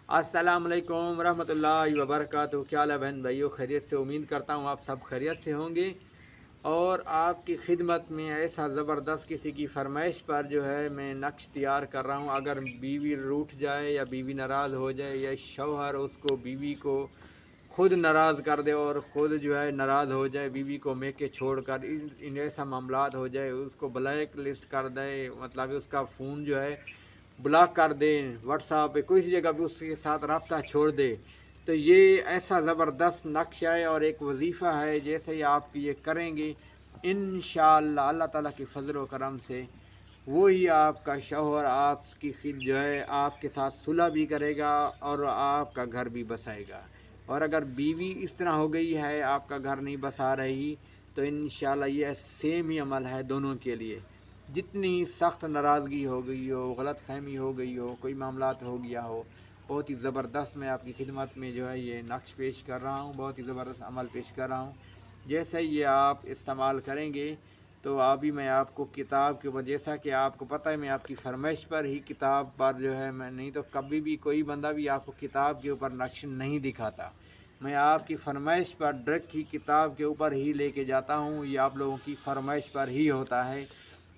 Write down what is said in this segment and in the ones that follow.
अस्सलाम वालेकुम रहमतुल्लाहि व बरकातहू। क्या हाल है बहन भाइयों, खैरियत से? उम्मीद करता हूँ आप सब खैरियत से होंगे। और आपकी खिदमत में ऐसा ज़बरदस्त किसी की फरमाइश पर जो है मैं नक्श तैयार कर रहा हूँ। अगर बीवी रूठ जाए या बीवी नाराज़ हो जाए या शौहर उसको बीवी को खुद नाराज़ कर दे और ख़ुद जो है नाराज़ हो जाए, बीवी को मेके छोड़ कर इन ऐसा मामलात हो जाए, उसको ब्लैक लिस्ट कर दे, मतलब उसका फ़ोन जो है ब्लॉक कर दें, व्हाट्सएप पे किसी जगह भी उसके साथ रब्ता छोड़ दे, तो ये ऐसा ज़बरदस्त नक्शा है और एक वजीफ़ा है। जैसे ही आप ये करेंगे इंशाअल्लाह अल्लाह ताला के फजल व करम से वही आपका शौहर आपकी खिद जो है आपके साथ सुलह भी करेगा और आपका घर भी बसाएगा। और अगर बीवी इस तरह हो गई है आपका घर नहीं बसा रही, तो इंशाअल्लाह ये सेम ही अमल है दोनों के लिए। जितनी सख्त नाराज़गी हो गई हो, गलत फहमी हो गई हो, कोई मामलात हो गया हो, बहुत ही ज़बरदस्त मैं आपकी खिदमत में जो है ये नक्श पेश कर रहा हूँ, बहुत ही ज़बरदस्त अमल पेश कर रहा हूँ। जैसे ये आप इस्तेमाल करेंगे तो अभी मैं आपको किताब के ऊपर, जैसा कि आपको पता है मैं आपकी फरमाइश पर ही किताब पर जो है, मैं नहीं तो कभी भी कोई बंदा भी आपको किताब के ऊपर नक्श नहीं दिखाता। मैं आपकी फरमाइश पर डायरेक्ट ही किताब के ऊपर ही लेके जाता हूँ। ये आप लोगों की फरमाइश पर ही होता है,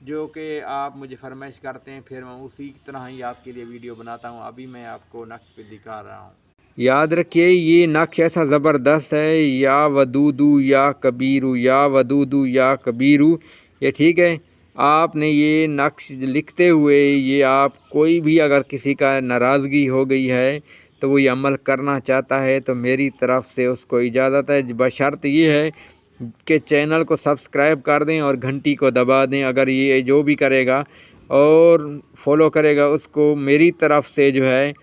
जो कि आप मुझे फरमाइश करते हैं, फिर मैं उसी की तरह ही आपके लिए वीडियो बनाता हूँ। अभी मैं आपको नक्श पे दिखा रहा हूँ। याद रखिए ये नक्श ऐसा ज़बरदस्त है, या वदूदू या कबीरू, या वदूदू या कबीरू, ये ठीक है। आपने ये नक्श लिखते हुए ये आप कोई भी अगर किसी का नाराज़गी हो गई है तो वो ये अमल करना चाहता है तो मेरी तरफ़ से उसको इजाज़त है, बशर्त ये है कि चैनल को सब्सक्राइब कर दें और घंटी को दबा दें। अगर ये जो भी करेगा और फॉलो करेगा उसको मेरी तरफ़ से जो है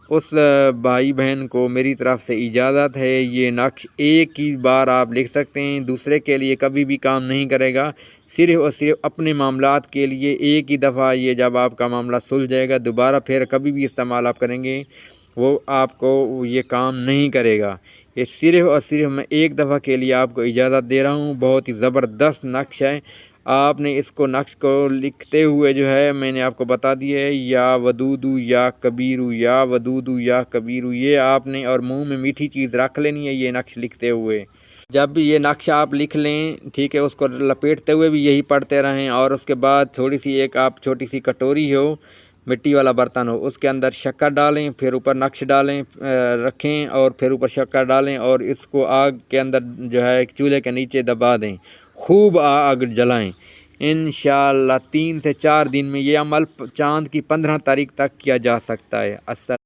उस भाई बहन को मेरी तरफ़ से इजाज़त है। ये नक्श एक ही बार आप लिख सकते हैं, दूसरे के लिए कभी भी काम नहीं करेगा, सिर्फ़ और सिर्फ अपने मामलात के लिए एक ही दफ़ा। ये जब आपका मामला सुलझ जाएगा दोबारा फिर कभी भी इस्तेमाल आप करेंगे वो आपको ये काम नहीं करेगा। ये सिर्फ़ और सिर्फ मैं एक दफ़ा के लिए आपको इजाज़त दे रहा हूँ। बहुत ही ज़बरदस्त नक्श है। आपने इसको नक्श को लिखते हुए जो है मैंने आपको बता दिया है, या वदूदू या कबीरू, या वदूदू या कबीरू, ये आपने और मुंह में मीठी चीज़ रख लेनी है ये नक्श लिखते हुए। जब भी ये नक्शा आप लिख लें, ठीक है, उसको लपेटते हुए भी यही पढ़ते रहें। और उसके बाद थोड़ी सी एक आप छोटी सी कटोरी हो, मिट्टी वाला बर्तन हो, उसके अंदर शक्कर डालें, फिर ऊपर नक्श डालें, रखें और फिर ऊपर शक्कर डालें और इसको आग के अंदर जो है चूल्हे के नीचे दबा दें, खूब आग जलाएं। इंशाअल्लाह 3 से 4 दिन में ये अमल चाँद की 15 तारीख तक किया जा सकता है।